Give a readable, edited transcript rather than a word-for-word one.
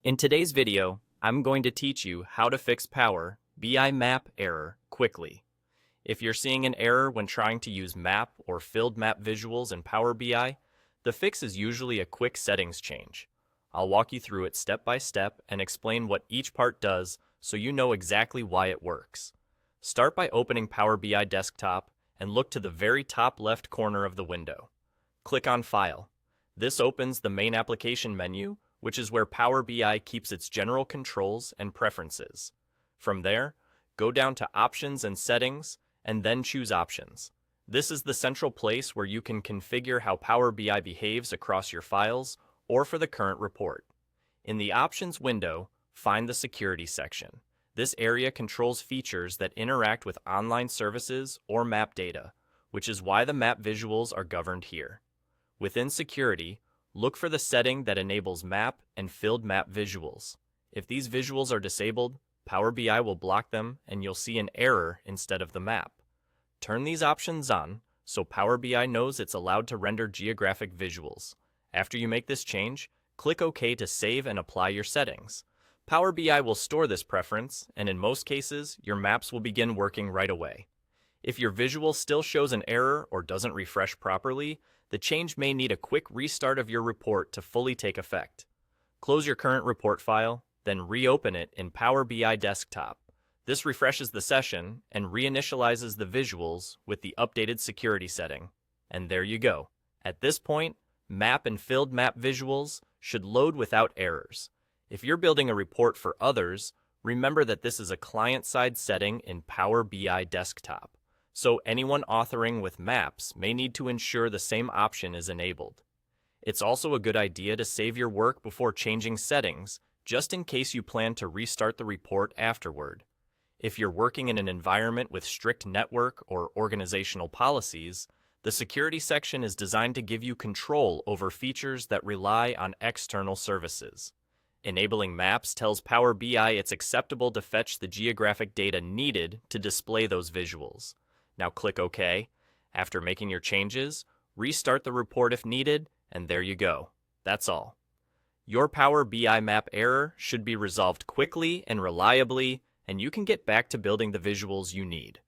In today's video, I'm going to teach you how to fix Power BI map error quickly. If you're seeing an error when trying to use map or filled map visuals in Power BI, the fix is usually a quick settings change. I'll walk you through it step by step and explain what each part does so you know exactly why it works. Start by opening Power BI Desktop and look to the very top left corner of the window. Click on File. This opens the main application menu, which is where Power BI keeps its general controls and preferences. From there, go down to Options and Settings, and then choose Options. This is the central place where you can configure how Power BI behaves across your files or for the current report. In the Options window, find the Security section. This area controls features that interact with online services or map data, which is why the map visuals are governed here. Within Security, look for the setting that enables map and filled map visuals. If these visuals are disabled, Power BI will block them and you'll see an error instead of the map. Turn these options on so Power BI knows it's allowed to render geographic visuals. After you make this change, click OK to save and apply your settings. Power BI will store this preference, and in most cases, your maps will begin working right away. If your visual still shows an error or doesn't refresh properly, the change may need a quick restart of your report to fully take effect. Close your current report file, then reopen it in Power BI Desktop. This refreshes the session and reinitializes the visuals with the updated security setting. And there you go. At this point, map and filled map visuals should load without errors. If you're building a report for others, remember that this is a client-side setting in Power BI Desktop. So anyone authoring with maps may need to ensure the same option is enabled. It's also a good idea to save your work before changing settings, just in case you plan to restart the report afterward. If you're working in an environment with strict network or organizational policies, the security section is designed to give you control over features that rely on external services. Enabling maps tells Power BI it's acceptable to fetch the geographic data needed to display those visuals. Now click OK. After making your changes, restart the report if needed, and there you go. That's all. Your Power BI map error should be resolved quickly and reliably, and you can get back to building the visuals you need.